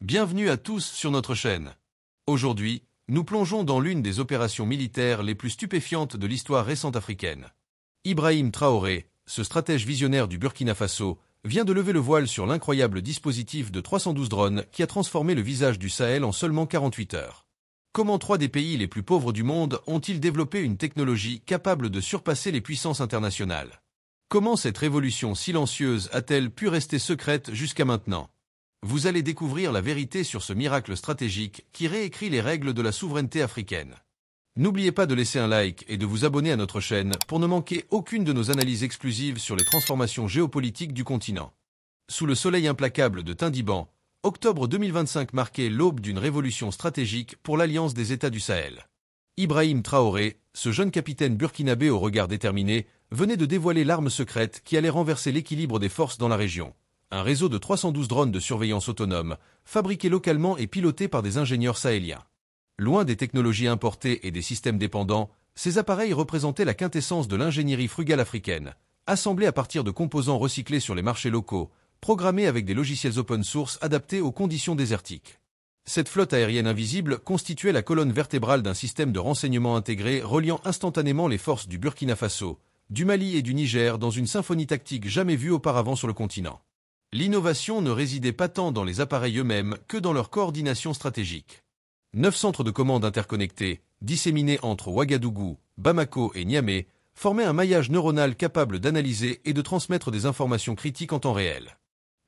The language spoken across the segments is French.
Bienvenue à tous sur notre chaîne. Aujourd'hui, nous plongeons dans l'une des opérations militaires les plus stupéfiantes de l'histoire récente africaine. Ibrahim Traoré, ce stratège visionnaire du Burkina Faso, vient de lever le voile sur l'incroyable dispositif de 312 drones qui a transformé le visage du Sahel en seulement 48 heures. Comment trois des pays les plus pauvres du monde ont-ils développé une technologie capable de surpasser les puissances internationales? Comment cette révolution silencieuse a-t-elle pu rester secrète jusqu'à maintenant? Vous allez découvrir la vérité sur ce miracle stratégique qui réécrit les règles de la souveraineté africaine. N'oubliez pas de laisser un like et de vous abonner à notre chaîne pour ne manquer aucune de nos analyses exclusives sur les transformations géopolitiques du continent. Sous le soleil implacable de Tindiban, octobre 2025 marquait l'aube d'une révolution stratégique pour l'Alliance des États du Sahel. Ibrahim Traoré, ce jeune capitaine burkinabé au regard déterminé, venait de dévoiler l'arme secrète qui allait renverser l'équilibre des forces dans la région. Un réseau de 312 drones de surveillance autonome, fabriqués localement et pilotés par des ingénieurs sahéliens. Loin des technologies importées et des systèmes dépendants, ces appareils représentaient la quintessence de l'ingénierie frugale africaine, assemblés à partir de composants recyclés sur les marchés locaux, programmés avec des logiciels open source adaptés aux conditions désertiques. Cette flotte aérienne invisible constituait la colonne vertébrale d'un système de renseignement intégré reliant instantanément les forces du Burkina Faso, du Mali et du Niger dans une symphonie tactique jamais vue auparavant sur le continent. L'innovation ne résidait pas tant dans les appareils eux-mêmes que dans leur coordination stratégique. 9 centres de commande interconnectés, disséminés entre Ouagadougou, Bamako et Niamey, formaient un maillage neuronal capable d'analyser et de transmettre des informations critiques en temps réel.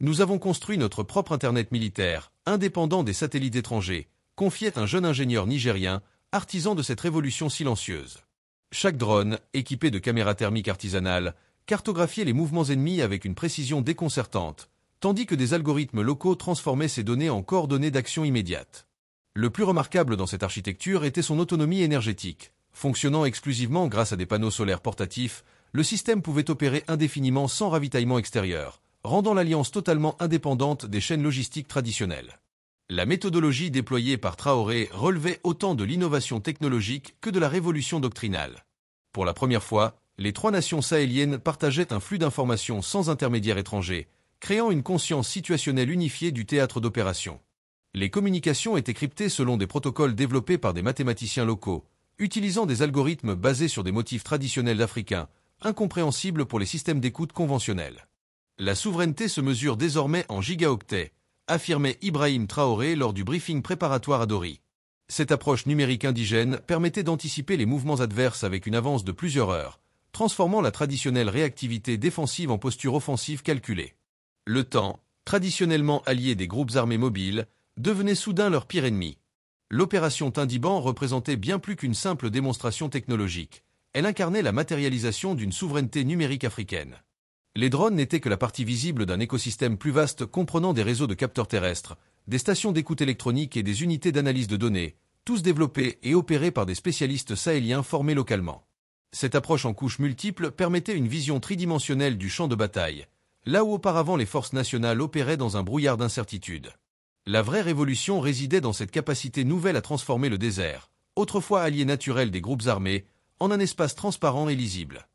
Nous avons construit notre propre Internet militaire, indépendant des satellites étrangers, confiait un jeune ingénieur nigérien, artisan de cette révolution silencieuse. Chaque drone, équipé de caméras thermiques artisanales, cartographiait les mouvements ennemis avec une précision déconcertante, tandis que des algorithmes locaux transformaient ces données en coordonnées d'action immédiate. Le plus remarquable dans cette architecture était son autonomie énergétique. Fonctionnant exclusivement grâce à des panneaux solaires portatifs, le système pouvait opérer indéfiniment sans ravitaillement extérieur, rendant l'alliance totalement indépendante des chaînes logistiques traditionnelles. La méthodologie déployée par Traoré relevait autant de l'innovation technologique que de la révolution doctrinale. Pour la première fois, les trois nations sahéliennes partageaient un flux d'informations sans intermédiaire étranger, créant une conscience situationnelle unifiée du théâtre d'opération. Les communications étaient cryptées selon des protocoles développés par des mathématiciens locaux, utilisant des algorithmes basés sur des motifs traditionnels africains, incompréhensibles pour les systèmes d'écoute conventionnels. La souveraineté se mesure désormais en gigaoctets, affirmait Ibrahim Traoré lors du briefing préparatoire à Dori. Cette approche numérique indigène permettait d'anticiper les mouvements adverses avec une avance de plusieurs heures, transformant la traditionnelle réactivité défensive en posture offensive calculée. Le temps, traditionnellement allié des groupes armés mobiles, devenait soudain leur pire ennemi. L'opération Tindiban représentait bien plus qu'une simple démonstration technologique. Elle incarnait la matérialisation d'une souveraineté numérique africaine. Les drones n'étaient que la partie visible d'un écosystème plus vaste comprenant des réseaux de capteurs terrestres, des stations d'écoute électronique et des unités d'analyse de données, tous développés et opérés par des spécialistes sahéliens formés localement. Cette approche en couches multiples permettait une vision tridimensionnelle du champ de bataille, là où auparavant les forces nationales opéraient dans un brouillard d'incertitude. La vraie révolution résidait dans cette capacité nouvelle à transformer le désert, autrefois allié naturel des groupes armés, en un espace transparent et lisible.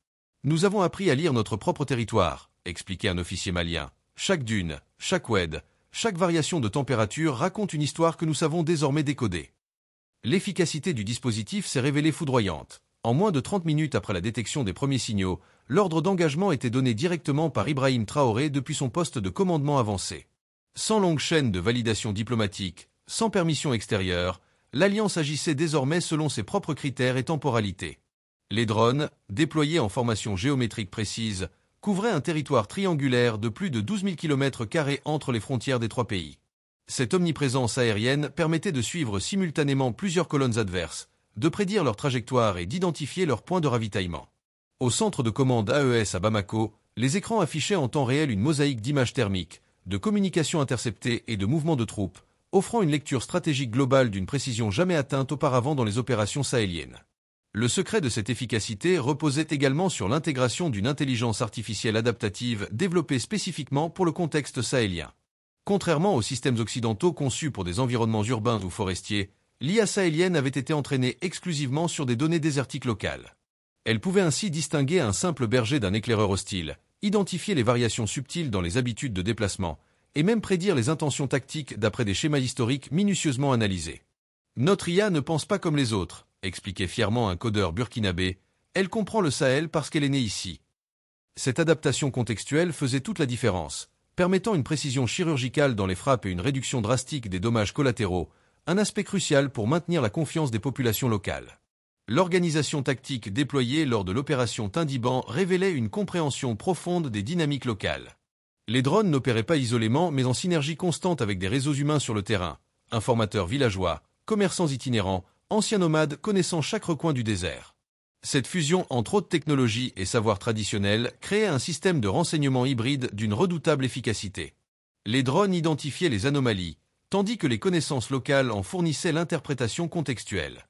Nous avons appris à lire notre propre territoire, expliquait un officier malien. Chaque dune, chaque oued, chaque variation de température raconte une histoire que nous savons désormais décoder. L'efficacité du dispositif s'est révélée foudroyante. En moins de 30 minutes après la détection des premiers signaux, l'ordre d'engagement était donné directement par Ibrahim Traoré depuis son poste de commandement avancé. Sans longue chaîne de validation diplomatique, sans permission extérieure, l'Alliance agissait désormais selon ses propres critères et temporalités. Les drones, déployés en formation géométrique précise, couvraient un territoire triangulaire de plus de 12 000 km² entre les frontières des trois pays. Cette omniprésence aérienne permettait de suivre simultanément plusieurs colonnes adverses, de prédire leur trajectoire et d'identifier leurs points de ravitaillement. Au centre de commande AES à Bamako, les écrans affichaient en temps réel une mosaïque d'images thermiques, de communications interceptées et de mouvements de troupes, offrant une lecture stratégique globale d'une précision jamais atteinte auparavant dans les opérations sahéliennes. Le secret de cette efficacité reposait également sur l'intégration d'une intelligence artificielle adaptative développée spécifiquement pour le contexte sahélien. Contrairement aux systèmes occidentaux conçus pour des environnements urbains ou forestiers, l'IA sahélienne avait été entraînée exclusivement sur des données désertiques locales. Elle pouvait ainsi distinguer un simple berger d'un éclaireur hostile, identifier les variations subtiles dans les habitudes de déplacement et même prédire les intentions tactiques d'après des schémas historiques minutieusement analysés. Notre IA ne pense pas comme les autres, expliquait fièrement un codeur burkinabé, elle comprend le Sahel parce qu'elle est née ici. Cette adaptation contextuelle faisait toute la différence, permettant une précision chirurgicale dans les frappes et une réduction drastique des dommages collatéraux, un aspect crucial pour maintenir la confiance des populations locales. L'organisation tactique déployée lors de l'opération Tindiban révélait une compréhension profonde des dynamiques locales. Les drones n'opéraient pas isolément mais en synergie constante avec des réseaux humains sur le terrain, informateurs villageois, commerçants itinérants, anciens nomades connaissant chaque recoin du désert. Cette fusion entre haute technologie et savoir traditionnel créait un système de renseignement hybride d'une redoutable efficacité. Les drones identifiaient les anomalies, tandis que les connaissances locales en fournissaient l'interprétation contextuelle.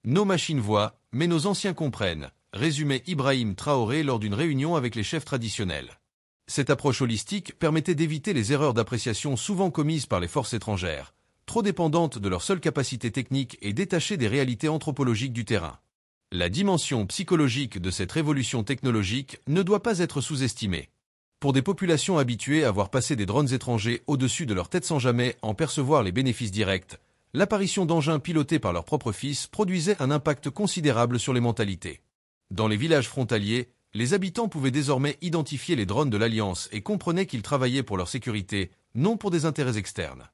Nos machines voient, mais nos anciens comprennent, résumait Ibrahim Traoré lors d'une réunion avec les chefs traditionnels. Cette approche holistique permettait d'éviter les erreurs d'appréciation souvent commises par les forces étrangères, trop dépendantes de leur seule capacité technique et détachées des réalités anthropologiques du terrain. La dimension psychologique de cette révolution technologique ne doit pas être sous-estimée. Pour des populations habituées à voir passer des drones étrangers au-dessus de leur tête sans jamais en percevoir les bénéfices directs, l'apparition d'engins pilotés par leurs propres fils produisait un impact considérable sur les mentalités. Dans les villages frontaliers, les habitants pouvaient désormais identifier les drones de l'Alliance et comprenaient qu'ils travaillaient pour leur sécurité, non pour des intérêts externes.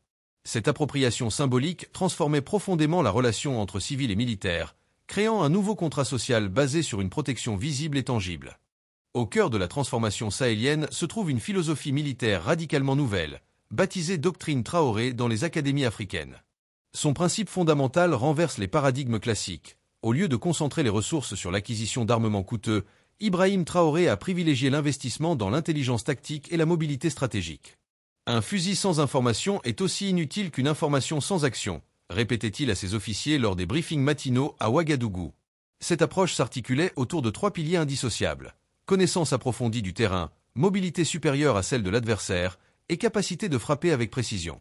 Cette appropriation symbolique transformait profondément la relation entre civils et militaires, créant un nouveau contrat social basé sur une protection visible et tangible. Au cœur de la transformation sahélienne se trouve une philosophie militaire radicalement nouvelle, baptisée doctrine Traoré dans les académies africaines. Son principe fondamental renverse les paradigmes classiques. Au lieu de concentrer les ressources sur l'acquisition d'armements coûteux, Ibrahim Traoré a privilégié l'investissement dans l'intelligence tactique et la mobilité stratégique. Un fusil sans information est aussi inutile qu'une information sans action, répétait-il à ses officiers lors des briefings matinaux à Ouagadougou. Cette approche s'articulait autour de 3 piliers indissociables: connaissance approfondie du terrain, mobilité supérieure à celle de l'adversaire et capacité de frapper avec précision.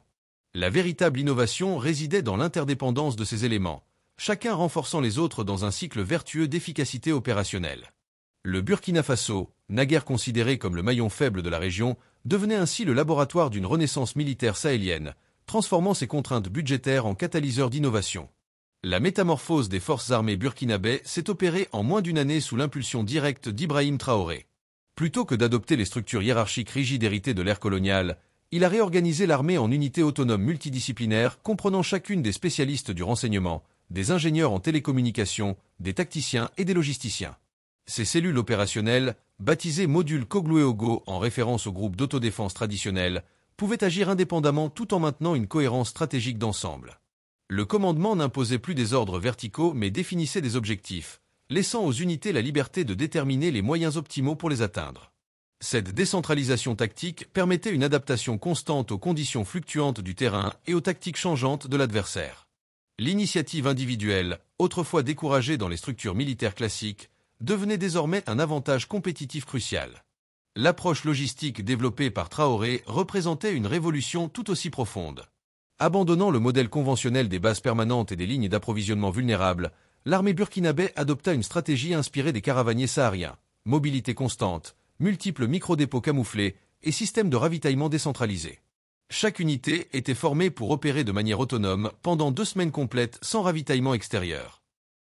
La véritable innovation résidait dans l'interdépendance de ces éléments, chacun renforçant les autres dans un cycle vertueux d'efficacité opérationnelle. Le Burkina Faso, naguère considéré comme le maillon faible de la région, devenait ainsi le laboratoire d'une renaissance militaire sahélienne, transformant ses contraintes budgétaires en catalyseurs d'innovation. La métamorphose des forces armées burkinabais s'est opérée en moins d'une année sous l'impulsion directe d'Ibrahim Traoré. Plutôt que d'adopter les structures hiérarchiques rigides héritées de l'ère coloniale, il a réorganisé l'armée en unités autonomes multidisciplinaires comprenant chacune des spécialistes du renseignement, des ingénieurs en télécommunications, des tacticiens et des logisticiens. Ces cellules opérationnelles, baptisées modules Koglueogo en référence au groupe d'autodéfense traditionnel, pouvaient agir indépendamment tout en maintenant une cohérence stratégique d'ensemble. Le commandement n'imposait plus des ordres verticaux mais définissait des objectifs, laissant aux unités la liberté de déterminer les moyens optimaux pour les atteindre. Cette décentralisation tactique permettait une adaptation constante aux conditions fluctuantes du terrain et aux tactiques changeantes de l'adversaire. L'initiative individuelle, autrefois découragée dans les structures militaires classiques, devenait désormais un avantage compétitif crucial. L'approche logistique développée par Traoré représentait une révolution tout aussi profonde. Abandonnant le modèle conventionnel des bases permanentes et des lignes d'approvisionnement vulnérables, l'armée burkinabé adopta une stratégie inspirée des caravaniers sahariens, mobilité constante, multiples micro-dépôts camouflés et systèmes de ravitaillement décentralisés. Chaque unité était formée pour opérer de manière autonome pendant 2 semaines complètes sans ravitaillement extérieur.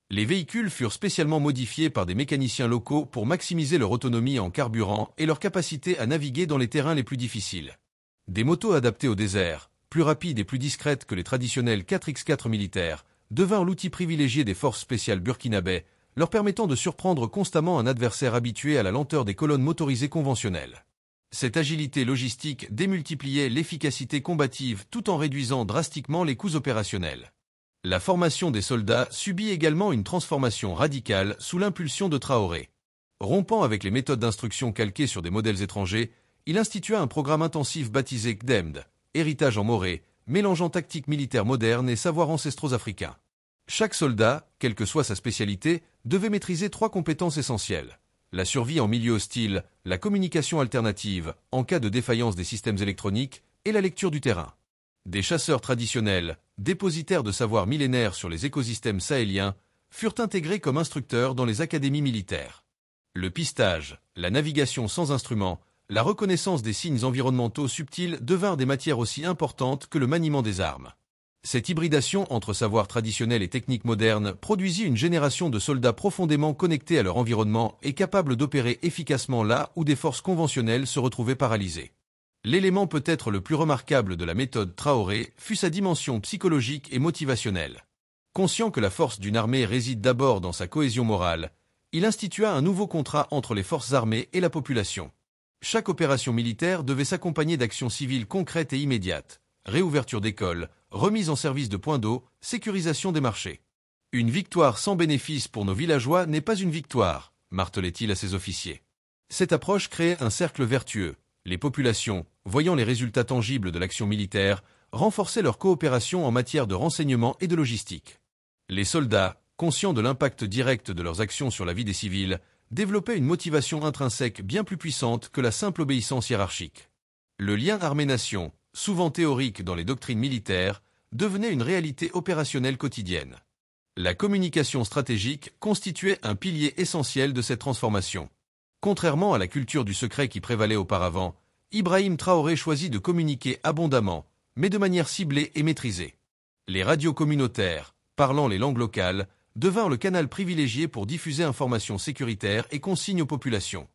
Les véhicules furent spécialement modifiés par des mécaniciens locaux pour maximiser leur autonomie en carburant et leur capacité à naviguer dans les terrains les plus difficiles. Des motos adaptées au désert, plus rapides et plus discrètes que les traditionnels 4x4 militaires, devinrent l'outil privilégié des forces spéciales burkinabais, leur permettant de surprendre constamment un adversaire habitué à la lenteur des colonnes motorisées conventionnelles. Cette agilité logistique démultipliait l'efficacité combative tout en réduisant drastiquement les coûts opérationnels. La formation des soldats subit également une transformation radicale sous l'impulsion de Traoré. Rompant avec les méthodes d'instruction calquées sur des modèles étrangers, il institua un programme intensif baptisé KDEMD, héritage en moré, mélangeant tactique militaire moderne et savoirs ancestraux africains. Chaque soldat, quelle que soit sa spécialité, devait maîtriser 3 compétences essentielles: la survie en milieu hostile, la communication alternative en cas de défaillance des systèmes électroniques et la lecture du terrain. Des chasseurs traditionnels, dépositaires de savoirs millénaires sur les écosystèmes sahéliens, furent intégrés comme instructeurs dans les académies militaires. Le pistage, la navigation sans instruments, la reconnaissance des signes environnementaux subtils devint des matières aussi importantes que le maniement des armes. Cette hybridation entre savoir traditionnel et technique moderne produisit une génération de soldats profondément connectés à leur environnement et capables d'opérer efficacement là où des forces conventionnelles se retrouvaient paralysées. L'élément peut-être le plus remarquable de la méthode Traoré fut sa dimension psychologique et motivationnelle. Conscient que la force d'une armée réside d'abord dans sa cohésion morale, il institua un nouveau contrat entre les forces armées et la population. Chaque opération militaire devait s'accompagner d'actions civiles concrètes et immédiates. Réouverture d'écoles, remise en service de points d'eau, sécurisation des marchés. Une victoire sans bénéfice pour nos villageois n'est pas une victoire, martelait-il à ses officiers. Cette approche créait un cercle vertueux. Les populations, voyant les résultats tangibles de l'action militaire, renforçaient leur coopération en matière de renseignement et de logistique. Les soldats, conscients de l'impact direct de leurs actions sur la vie des civils, développaient une motivation intrinsèque bien plus puissante que la simple obéissance hiérarchique. Le lien armée-nation, souvent théorique dans les doctrines militaires, devenait une réalité opérationnelle quotidienne. La communication stratégique constituait un pilier essentiel de cette transformation. Contrairement à la culture du secret qui prévalait auparavant, Ibrahim Traoré choisit de communiquer abondamment, mais de manière ciblée et maîtrisée. Les radios communautaires, parlant les langues locales, devinrent le canal privilégié pour diffuser informations sécuritaires et consignes aux populations.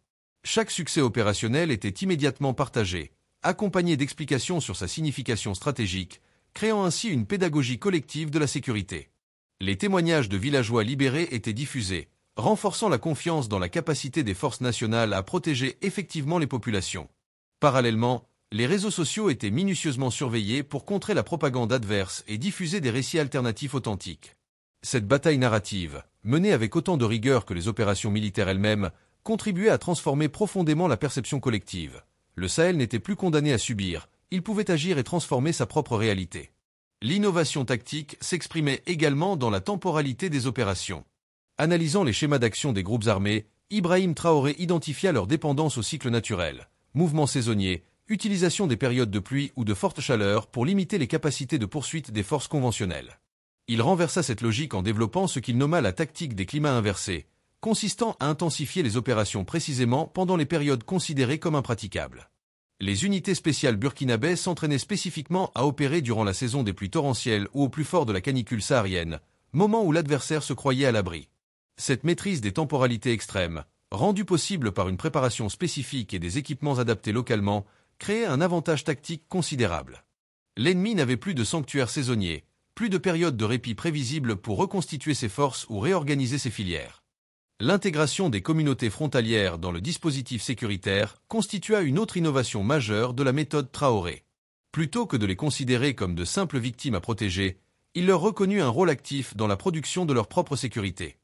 Chaque succès opérationnel était immédiatement partagé, accompagné d'explications sur sa signification stratégique, créant ainsi une pédagogie collective de la sécurité. Les témoignages de villageois libérés étaient diffusés, renforçant la confiance dans la capacité des forces nationales à protéger effectivement les populations. Parallèlement, les réseaux sociaux étaient minutieusement surveillés pour contrer la propagande adverse et diffuser des récits alternatifs authentiques. Cette bataille narrative, menée avec autant de rigueur que les opérations militaires elles-mêmes, contribuait à transformer profondément la perception collective. Le Sahel n'était plus condamné à subir, il pouvait agir et transformer sa propre réalité. L'innovation tactique s'exprimait également dans la temporalité des opérations. Analysant les schémas d'action des groupes armés, Ibrahim Traoré identifia leur dépendance au cycle naturel, mouvements saisonniers, utilisation des périodes de pluie ou de forte chaleur pour limiter les capacités de poursuite des forces conventionnelles. Il renversa cette logique en développant ce qu'il nomma la tactique des climats inversés, consistant à intensifier les opérations précisément pendant les périodes considérées comme impraticables. Les unités spéciales burkinabais s'entraînaient spécifiquement à opérer durant la saison des pluies torrentielles ou au plus fort de la canicule saharienne, moment où l'adversaire se croyait à l'abri. Cette maîtrise des temporalités extrêmes, rendue possible par une préparation spécifique et des équipements adaptés localement, créait un avantage tactique considérable. L'ennemi n'avait plus de sanctuaires saisonniers, plus de périodes de répit prévisibles pour reconstituer ses forces ou réorganiser ses filières. L'intégration des communautés frontalières dans le dispositif sécuritaire constitua une autre innovation majeure de la méthode Traoré. Plutôt que de les considérer comme de simples victimes à protéger, il leur reconnut un rôle actif dans la production de leur propre sécurité.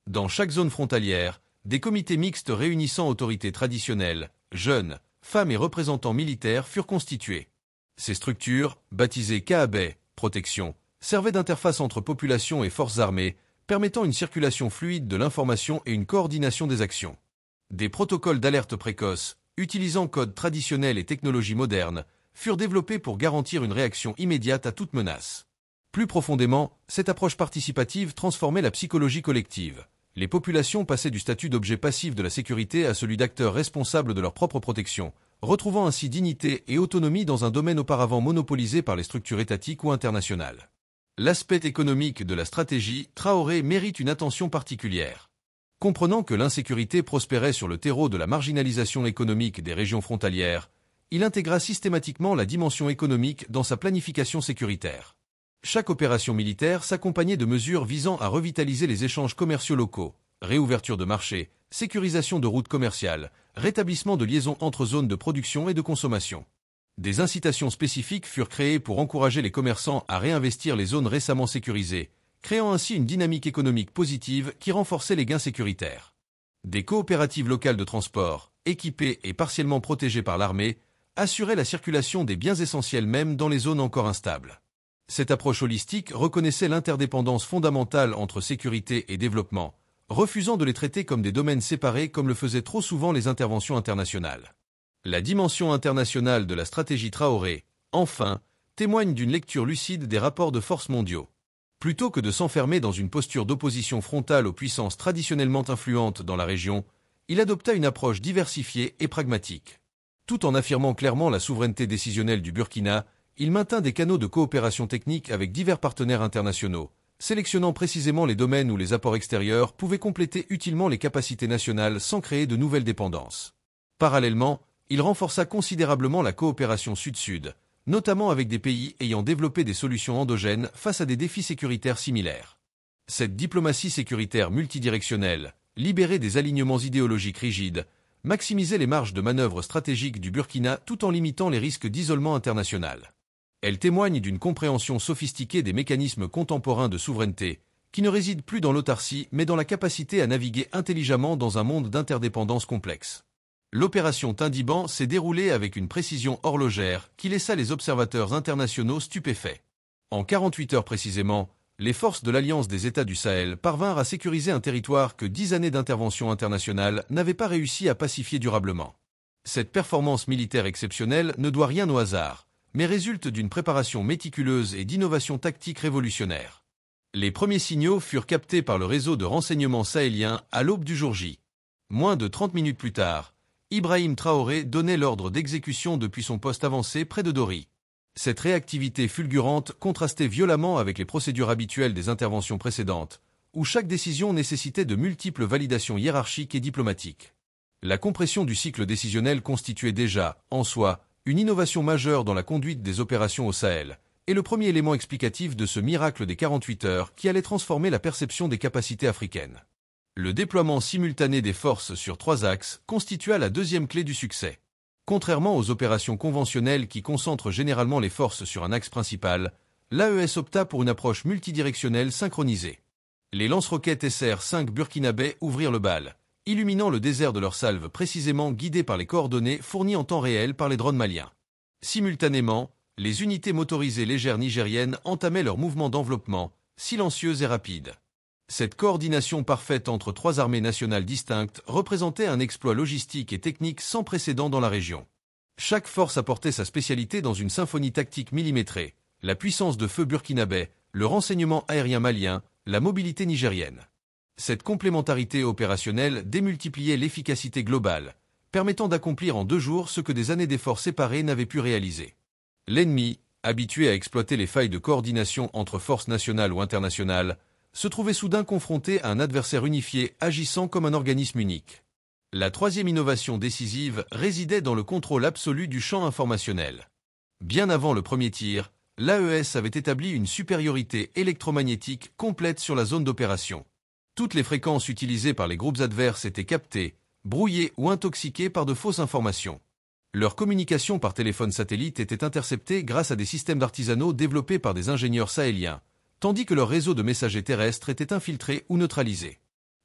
Dans chaque zone frontalière, des comités mixtes réunissant autorités traditionnelles, jeunes, femmes et représentants militaires furent constitués. Ces structures, baptisées Kaabé, protection, servaient d'interface entre population et forces armées, permettant une circulation fluide de l'information et une coordination des actions. Des protocoles d'alerte précoce, utilisant codes traditionnels et technologies modernes, furent développés pour garantir une réaction immédiate à toute menace. Plus profondément, cette approche participative transformait la psychologie collective. Les populations passaient du statut d'objet passif de la sécurité à celui d'acteurs responsables de leur propre protection, retrouvant ainsi dignité et autonomie dans un domaine auparavant monopolisé par les structures étatiques ou internationales. L'aspect économique de la stratégie Traoré mérite une attention particulière. Comprenant que l'insécurité prospérait sur le terreau de la marginalisation économique des régions frontalières, il intégra systématiquement la dimension économique dans sa planification sécuritaire. Chaque opération militaire s'accompagnait de mesures visant à revitaliser les échanges commerciaux locaux, réouverture de marchés, sécurisation de routes commerciales, rétablissement de liaisons entre zones de production et de consommation. Des incitations spécifiques furent créées pour encourager les commerçants à réinvestir les zones récemment sécurisées, créant ainsi une dynamique économique positive qui renforçait les gains sécuritaires. Des coopératives locales de transport, équipées et partiellement protégées par l'armée, assuraient la circulation des biens essentiels même dans les zones encore instables. Cette approche holistique reconnaissait l'interdépendance fondamentale entre sécurité et développement, refusant de les traiter comme des domaines séparés comme le faisaient trop souvent les interventions internationales. La dimension internationale de la stratégie Traoré, enfin, témoigne d'une lecture lucide des rapports de force mondiaux. Plutôt que de s'enfermer dans une posture d'opposition frontale aux puissances traditionnellement influentes dans la région, il adopta une approche diversifiée et pragmatique. Tout en affirmant clairement la souveraineté décisionnelle du Burkina, il maintint des canaux de coopération technique avec divers partenaires internationaux, sélectionnant précisément les domaines où les apports extérieurs pouvaient compléter utilement les capacités nationales sans créer de nouvelles dépendances. Parallèlement, il renforça considérablement la coopération sud-sud, notamment avec des pays ayant développé des solutions endogènes face à des défis sécuritaires similaires. Cette diplomatie sécuritaire multidirectionnelle, libérée des alignements idéologiques rigides, maximisait les marges de manœuvre stratégiques du Burkina tout en limitant les risques d'isolement international. Elle témoigne d'une compréhension sophistiquée des mécanismes contemporains de souveraineté, qui ne résident plus dans l'autarcie mais dans la capacité à naviguer intelligemment dans un monde d'interdépendance complexe. L'opération Tindiban s'est déroulée avec une précision horlogère qui laissa les observateurs internationaux stupéfaits. En 48 heures précisément, les forces de l'Alliance des États du Sahel parvinrent à sécuriser un territoire que 10 années d'intervention internationale n'avaient pas réussi à pacifier durablement. Cette performance militaire exceptionnelle ne doit rien au hasard, mais résulte d'une préparation méticuleuse et d'innovations tactiques révolutionnaires. Les premiers signaux furent captés par le réseau de renseignement sahélien à l'aube du jour J. Moins de 30 minutes plus tard, Ibrahim Traoré donnait l'ordre d'exécution depuis son poste avancé près de Dori. Cette réactivité fulgurante contrastait violemment avec les procédures habituelles des interventions précédentes, où chaque décision nécessitait de multiples validations hiérarchiques et diplomatiques. La compression du cycle décisionnel constituait déjà, en soi, une innovation majeure dans la conduite des opérations au Sahel, et le premier élément explicatif de ce miracle des 48 heures qui allait transformer la perception des capacités africaines. Le déploiement simultané des forces sur 3 axes constitua la deuxième clé du succès. Contrairement aux opérations conventionnelles qui concentrent généralement les forces sur un axe principal, l'AES opta pour une approche multidirectionnelle synchronisée. Les lance-roquettes SR-5 burkinabais ouvrirent le bal, illuminant le désert de leurs salves précisément guidées par les coordonnées fournies en temps réel par les drones maliens. Simultanément, les unités motorisées légères nigériennes entamaient leur mouvement d'enveloppement, silencieux et rapide. Cette coordination parfaite entre 3 armées nationales distinctes représentait un exploit logistique et technique sans précédent dans la région. Chaque force apportait sa spécialité dans une symphonie tactique millimétrée, la puissance de feu burkinabé, le renseignement aérien malien, la mobilité nigérienne. Cette complémentarité opérationnelle démultipliait l'efficacité globale, permettant d'accomplir en 2 jours ce que des années d'efforts séparés n'avaient pu réaliser. L'ennemi, habitué à exploiter les failles de coordination entre forces nationales ou internationales, se trouvait soudain confronté à un adversaire unifié agissant comme un organisme unique. La troisième innovation décisive résidait dans le contrôle absolu du champ informationnel. Bien avant le premier tir, l'AES avait établi une supériorité électromagnétique complète sur la zone d'opération. Toutes les fréquences utilisées par les groupes adverses étaient captées, brouillées ou intoxiquées par de fausses informations. Leur communication par téléphone satellite était interceptée grâce à des systèmes artisanaux développés par des ingénieurs sahéliens, tandis que leur réseau de messagers terrestres était infiltré ou neutralisé.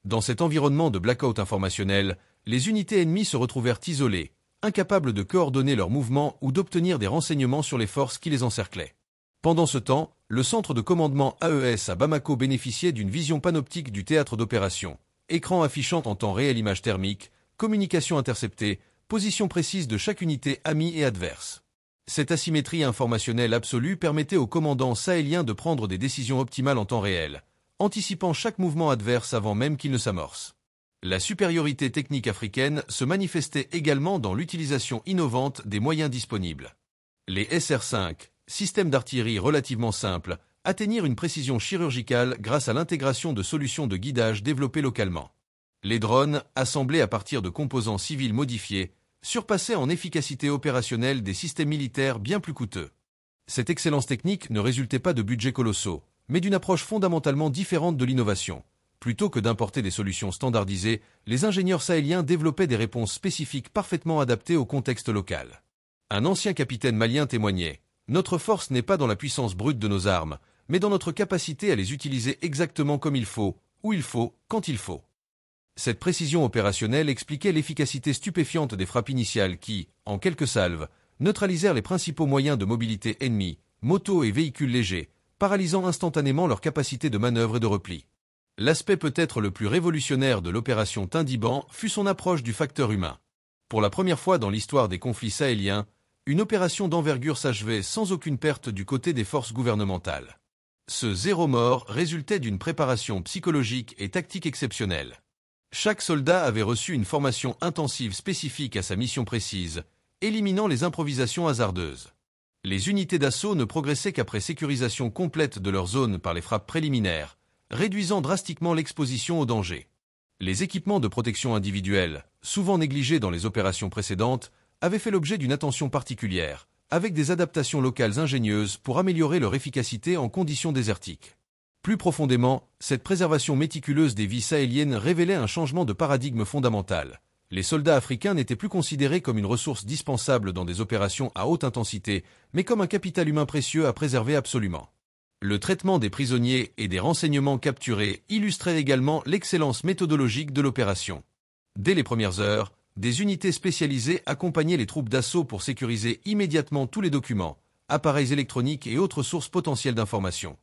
Dans cet environnement de blackout informationnel, les unités ennemies se retrouvèrent isolées, incapables de coordonner leurs mouvements ou d'obtenir des renseignements sur les forces qui les encerclaient. Pendant ce temps, le centre de commandement AES à Bamako bénéficiait d'une vision panoptique du théâtre d'opération, écran affichant en temps réel images thermiques, communication interceptée, position précise de chaque unité amie et adverse. Cette asymétrie informationnelle absolue permettait aux commandants sahéliens de prendre des décisions optimales en temps réel, anticipant chaque mouvement adverse avant même qu'il ne s'amorce. La supériorité technique africaine se manifestait également dans l'utilisation innovante des moyens disponibles. Les SR-5, systèmes d'artillerie relativement simples, atteignirent une précision chirurgicale grâce à l'intégration de solutions de guidage développées localement. Les drones, assemblés à partir de composants civils modifiés, surpassaient en efficacité opérationnelle des systèmes militaires bien plus coûteux. Cette excellence technique ne résultait pas de budgets colossaux, mais d'une approche fondamentalement différente de l'innovation. Plutôt que d'importer des solutions standardisées, les ingénieurs sahéliens développaient des réponses spécifiques parfaitement adaptées au contexte local. Un ancien capitaine malien témoignait : « Notre force n'est pas dans la puissance brute de nos armes, mais dans notre capacité à les utiliser exactement comme il faut, où il faut, quand il faut. » Cette précision opérationnelle expliquait l'efficacité stupéfiante des frappes initiales qui, en quelques salves, neutralisèrent les principaux moyens de mobilité ennemis, motos et véhicules légers, paralysant instantanément leur capacité de manœuvre et de repli. L'aspect peut-être le plus révolutionnaire de l'opération Tindiban fut son approche du facteur humain. Pour la première fois dans l'histoire des conflits sahéliens, une opération d'envergure s'achevait sans aucune perte du côté des forces gouvernementales. Ce zéro mort résultait d'une préparation psychologique et tactique exceptionnelle. Chaque soldat avait reçu une formation intensive spécifique à sa mission précise, éliminant les improvisations hasardeuses. Les unités d'assaut ne progressaient qu'après sécurisation complète de leur zone par les frappes préliminaires, réduisant drastiquement l'exposition au danger. Les équipements de protection individuelle, souvent négligés dans les opérations précédentes, avaient fait l'objet d'une attention particulière, avec des adaptations locales ingénieuses pour améliorer leur efficacité en conditions désertiques. Plus profondément, cette préservation méticuleuse des vies sahéliennes révélait un changement de paradigme fondamental. Les soldats africains n'étaient plus considérés comme une ressource dispensable dans des opérations à haute intensité, mais comme un capital humain précieux à préserver absolument. Le traitement des prisonniers et des renseignements capturés illustrait également l'excellence méthodologique de l'opération. Dès les premières heures, des unités spécialisées accompagnaient les troupes d'assaut pour sécuriser immédiatement tous les documents, appareils électroniques et autres sources potentielles d'informations.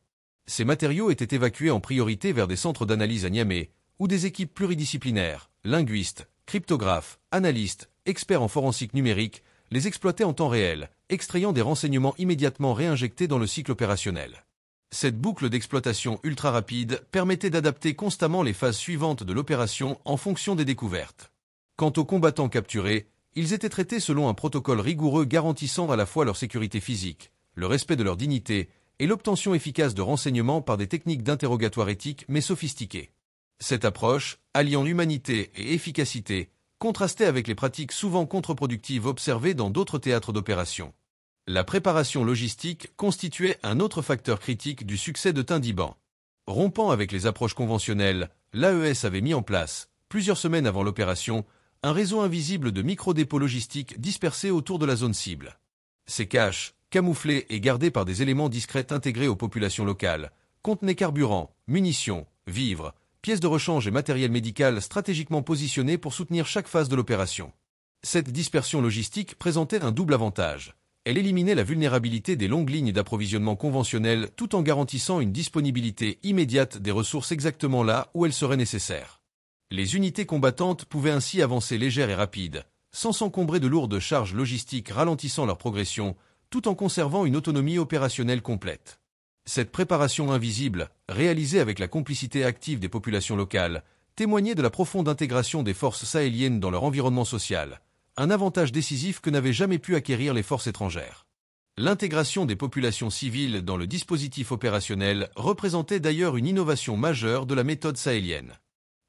Ces matériaux étaient évacués en priorité vers des centres d'analyse à Niamey, où des équipes pluridisciplinaires, linguistes, cryptographes, analystes, experts en forensique numérique, les exploitaient en temps réel, extrayant des renseignements immédiatement réinjectés dans le cycle opérationnel. Cette boucle d'exploitation ultra rapide permettait d'adapter constamment les phases suivantes de l'opération en fonction des découvertes. Quant aux combattants capturés, ils étaient traités selon un protocole rigoureux garantissant à la fois leur sécurité physique, le respect de leur dignité et l'obtention efficace de renseignements par des techniques d'interrogatoire éthiques mais sophistiquées. Cette approche, alliant humanité et efficacité, contrastait avec les pratiques souvent contre-productives observées dans d'autres théâtres d'opération. La préparation logistique constituait un autre facteur critique du succès de Tindiban. Rompant avec les approches conventionnelles, l'AES avait mis en place, plusieurs semaines avant l'opération, un réseau invisible de micro-dépôts logistiques dispersés autour de la zone cible. Ces caches, camouflés et gardés par des éléments discrets intégrés aux populations locales, contenaient carburant, munitions, vivres, pièces de rechange et matériel médical stratégiquement positionnés pour soutenir chaque phase de l'opération. Cette dispersion logistique présentait un double avantage. Elle éliminait la vulnérabilité des longues lignes d'approvisionnement conventionnelles tout en garantissant une disponibilité immédiate des ressources exactement là où elles seraient nécessaires. Les unités combattantes pouvaient ainsi avancer légères et rapides, sans s'encombrer de lourdes charges logistiques ralentissant leur progression, tout en conservant une autonomie opérationnelle complète. Cette préparation invisible, réalisée avec la complicité active des populations locales, témoignait de la profonde intégration des forces sahéliennes dans leur environnement social, un avantage décisif que n'avaient jamais pu acquérir les forces étrangères. L'intégration des populations civiles dans le dispositif opérationnel représentait d'ailleurs une innovation majeure de la méthode sahélienne.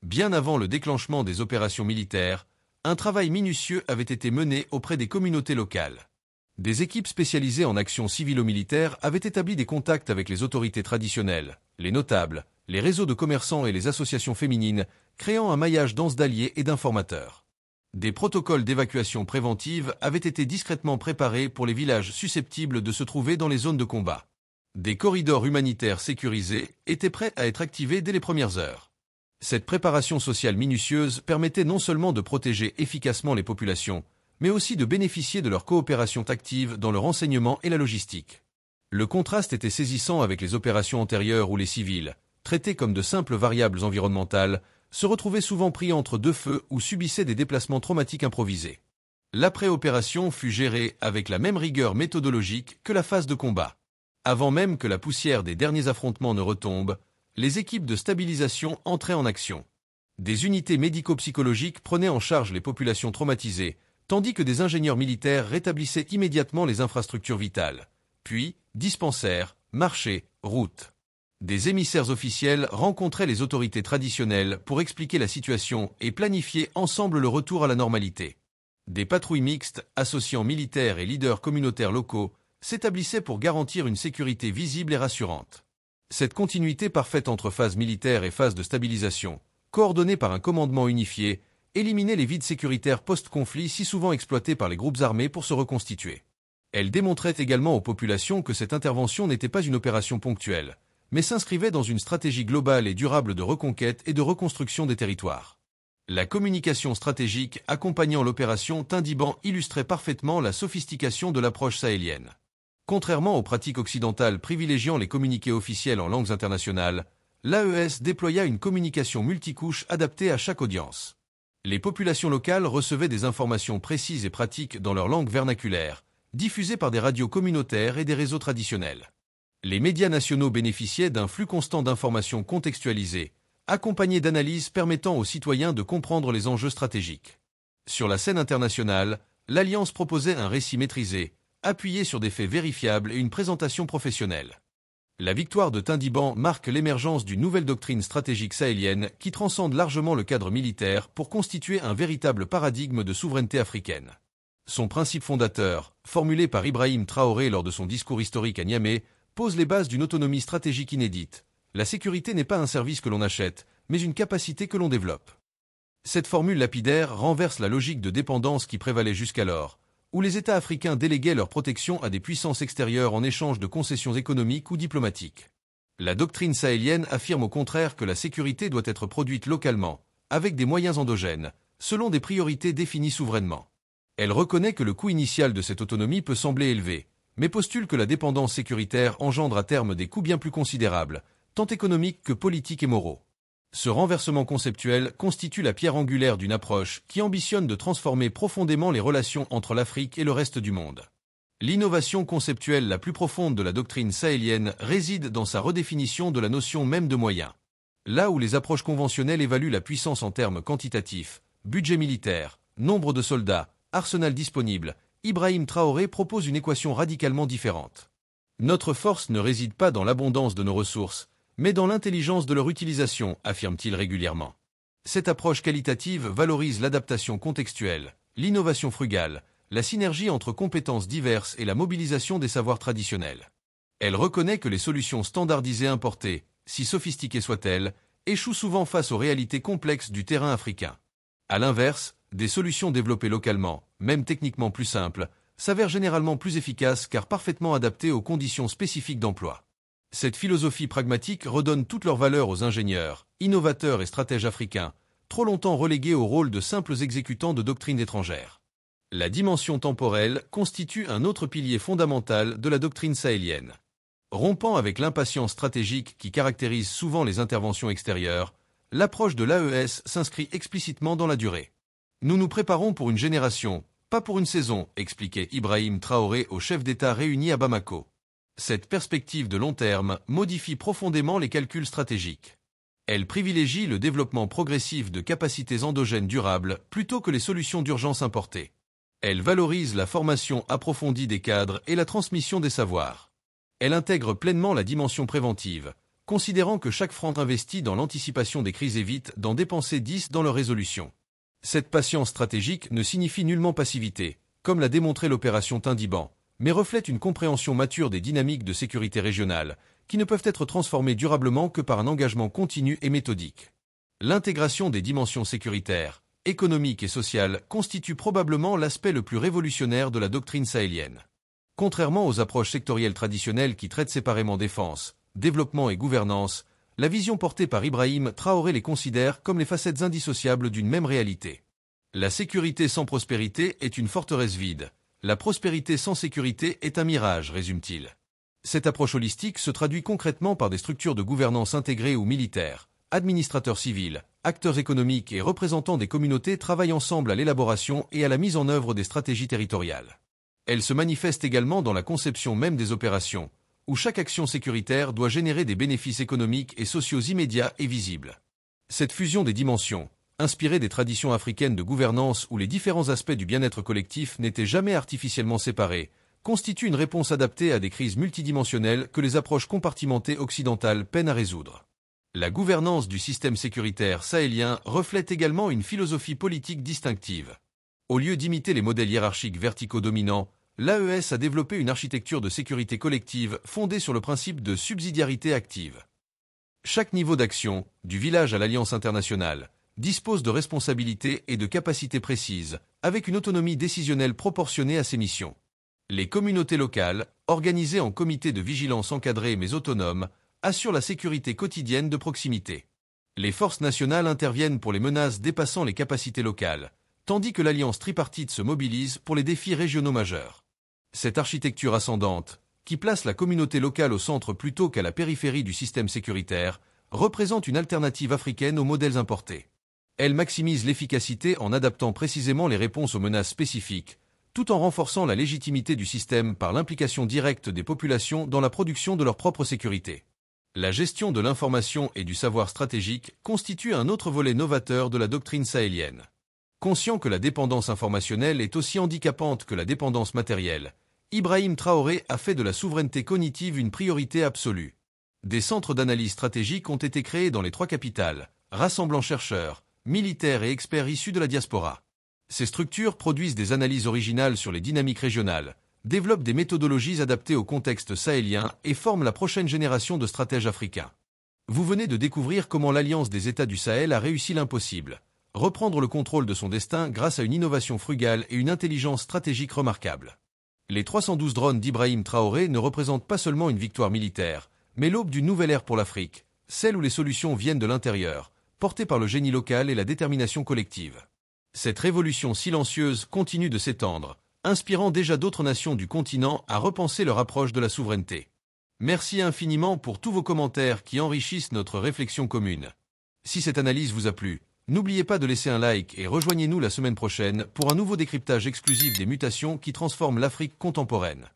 Bien avant le déclenchement des opérations militaires, un travail minutieux avait été mené auprès des communautés locales. Des équipes spécialisées en actions civilo-militaires avaient établi des contacts avec les autorités traditionnelles, les notables, les réseaux de commerçants et les associations féminines, créant un maillage dense d'alliés et d'informateurs. Des protocoles d'évacuation préventive avaient été discrètement préparés pour les villages susceptibles de se trouver dans les zones de combat. Des corridors humanitaires sécurisés étaient prêts à être activés dès les premières heures. Cette préparation sociale minutieuse permettait non seulement de protéger efficacement les populations, mais aussi de bénéficier de leur coopération active dans le renseignement et la logistique. Le contraste était saisissant avec les opérations antérieures où les civils, traités comme de simples variables environnementales, se retrouvaient souvent pris entre deux feux ou subissaient des déplacements traumatiques improvisés. L'après-opération fut gérée avec la même rigueur méthodologique que la phase de combat. Avant même que la poussière des derniers affrontements ne retombe, les équipes de stabilisation entraient en action. Des unités médico-psychologiques prenaient en charge les populations traumatisées, tandis que des ingénieurs militaires rétablissaient immédiatement les infrastructures vitales. Puis, dispensaires, marchés, routes. Des émissaires officiels rencontraient les autorités traditionnelles pour expliquer la situation et planifier ensemble le retour à la normalité. Des patrouilles mixtes, associant militaires et leaders communautaires locaux, s'établissaient pour garantir une sécurité visible et rassurante. Cette continuité parfaite entre phase militaire et phase de stabilisation, coordonnée par un commandement unifié, éliminait les vides sécuritaires post-conflit si souvent exploités par les groupes armés pour se reconstituer. Elle démontrait également aux populations que cette intervention n'était pas une opération ponctuelle, mais s'inscrivait dans une stratégie globale et durable de reconquête et de reconstruction des territoires. La communication stratégique accompagnant l'opération Tindiban illustrait parfaitement la sophistication de l'approche sahélienne. Contrairement aux pratiques occidentales privilégiant les communiqués officiels en langues internationales, l'AES déploya une communication multicouche adaptée à chaque audience. Les populations locales recevaient des informations précises et pratiques dans leur langue vernaculaire, diffusées par des radios communautaires et des réseaux traditionnels. Les médias nationaux bénéficiaient d'un flux constant d'informations contextualisées, accompagnées d'analyses permettant aux citoyens de comprendre les enjeux stratégiques. Sur la scène internationale, l'Alliance proposait un récit maîtrisé, appuyé sur des faits vérifiables et une présentation professionnelle. La victoire de Tindiban marque l'émergence d'une nouvelle doctrine stratégique sahélienne qui transcende largement le cadre militaire pour constituer un véritable paradigme de souveraineté africaine. Son principe fondateur, formulé par Ibrahim Traoré lors de son discours historique à Niamey, pose les bases d'une autonomie stratégique inédite. La sécurité n'est pas un service que l'on achète, mais une capacité que l'on développe. Cette formule lapidaire renverse la logique de dépendance qui prévalait jusqu'alors, où les États africains déléguaient leur protection à des puissances extérieures en échange de concessions économiques ou diplomatiques. La doctrine sahélienne affirme au contraire que la sécurité doit être produite localement, avec des moyens endogènes, selon des priorités définies souverainement. Elle reconnaît que le coût initial de cette autonomie peut sembler élevé, mais postule que la dépendance sécuritaire engendre à terme des coûts bien plus considérables, tant économiques que politiques et moraux. Ce renversement conceptuel constitue la pierre angulaire d'une approche qui ambitionne de transformer profondément les relations entre l'Afrique et le reste du monde. L'innovation conceptuelle la plus profonde de la doctrine sahélienne réside dans sa redéfinition de la notion même de moyens. Là où les approches conventionnelles évaluent la puissance en termes quantitatifs, budget militaire, nombre de soldats, arsenal disponible, Ibrahim Traoré propose une équation radicalement différente. Notre force ne réside pas dans l'abondance de nos ressources, mais dans l'intelligence de leur utilisation, affirme-t-il régulièrement. Cette approche qualitative valorise l'adaptation contextuelle, l'innovation frugale, la synergie entre compétences diverses et la mobilisation des savoirs traditionnels. Elle reconnaît que les solutions standardisées importées, si sophistiquées soient-elles, échouent souvent face aux réalités complexes du terrain africain. À l'inverse, des solutions développées localement, même techniquement plus simples, s'avèrent généralement plus efficaces car parfaitement adaptées aux conditions spécifiques d'emploi. Cette philosophie pragmatique redonne toute leur valeur aux ingénieurs, innovateurs et stratèges africains, trop longtemps relégués au rôle de simples exécutants de doctrines étrangères. La dimension temporelle constitue un autre pilier fondamental de la doctrine sahélienne. Rompant avec l'impatience stratégique qui caractérise souvent les interventions extérieures, l'approche de l'AES s'inscrit explicitement dans la durée. Nous nous préparons pour une génération, pas pour une saison, expliquait Ibrahim Traoré aux chefs d'État réunis à Bamako. Cette perspective de long terme modifie profondément les calculs stratégiques. Elle privilégie le développement progressif de capacités endogènes durables plutôt que les solutions d'urgence importées. Elle valorise la formation approfondie des cadres et la transmission des savoirs. Elle intègre pleinement la dimension préventive, considérant que chaque franc investi dans l'anticipation des crises évite d'en dépenser 10 dans leur résolution. Cette patience stratégique ne signifie nullement passivité, comme l'a démontré l'opération Tindiban, mais reflète une compréhension mature des dynamiques de sécurité régionale, qui ne peuvent être transformées durablement que par un engagement continu et méthodique. L'intégration des dimensions sécuritaires, économiques et sociales constitue probablement l'aspect le plus révolutionnaire de la doctrine sahélienne. Contrairement aux approches sectorielles traditionnelles qui traitent séparément défense, développement et gouvernance, la vision portée par Ibrahim Traoré les considère comme les facettes indissociables d'une même réalité. La sécurité sans prospérité est une forteresse vide. La prospérité sans sécurité est un mirage, résume-t-il. Cette approche holistique se traduit concrètement par des structures de gouvernance intégrées ou militaires. Administrateurs civils, acteurs économiques et représentants des communautés travaillent ensemble à l'élaboration et à la mise en œuvre des stratégies territoriales. Elle se manifeste également dans la conception même des opérations, où chaque action sécuritaire doit générer des bénéfices économiques et sociaux immédiats et visibles. Cette fusion des dimensions, inspirée des traditions africaines de gouvernance où les différents aspects du bien-être collectif n'étaient jamais artificiellement séparés, constitue une réponse adaptée à des crises multidimensionnelles que les approches compartimentées occidentales peinent à résoudre. La gouvernance du système sécuritaire sahélien reflète également une philosophie politique distinctive. Au lieu d'imiter les modèles hiérarchiques verticaux dominants, l'AES a développé une architecture de sécurité collective fondée sur le principe de subsidiarité active. Chaque niveau d'action, du village à l'alliance internationale, dispose de responsabilités et de capacités précises, avec une autonomie décisionnelle proportionnée à ses missions. Les communautés locales, organisées en comités de vigilance encadrés mais autonomes, assurent la sécurité quotidienne de proximité. Les forces nationales interviennent pour les menaces dépassant les capacités locales, tandis que l'alliance tripartite se mobilise pour les défis régionaux majeurs. Cette architecture ascendante, qui place la communauté locale au centre plutôt qu'à la périphérie du système sécuritaire, représente une alternative africaine aux modèles importés. Elle maximise l'efficacité en adaptant précisément les réponses aux menaces spécifiques, tout en renforçant la légitimité du système par l'implication directe des populations dans la production de leur propre sécurité. La gestion de l'information et du savoir stratégique constitue un autre volet novateur de la doctrine sahélienne. Conscient que la dépendance informationnelle est aussi handicapante que la dépendance matérielle, Ibrahim Traoré a fait de la souveraineté cognitive une priorité absolue. Des centres d'analyse stratégique ont été créés dans les 3 capitales, rassemblant chercheurs, militaires et experts issus de la diaspora. Ces structures produisent des analyses originales sur les dynamiques régionales, développent des méthodologies adaptées au contexte sahélien et forment la prochaine génération de stratèges africains. Vous venez de découvrir comment l'Alliance des États du Sahel a réussi l'impossible. Reprendre le contrôle de son destin grâce à une innovation frugale et une intelligence stratégique remarquable. Les 312 drones d'Ibrahim Traoré ne représentent pas seulement une victoire militaire, mais l'aube d'une nouvelle ère pour l'Afrique, celle où les solutions viennent de l'intérieur, portées par le génie local et la détermination collective. Cette révolution silencieuse continue de s'étendre, inspirant déjà d'autres nations du continent à repenser leur approche de la souveraineté. Merci infiniment pour tous vos commentaires qui enrichissent notre réflexion commune. Si cette analyse vous a plu, n'oubliez pas de laisser un like et rejoignez-nous la semaine prochaine pour un nouveau décryptage exclusif des mutations qui transforment l'Afrique contemporaine.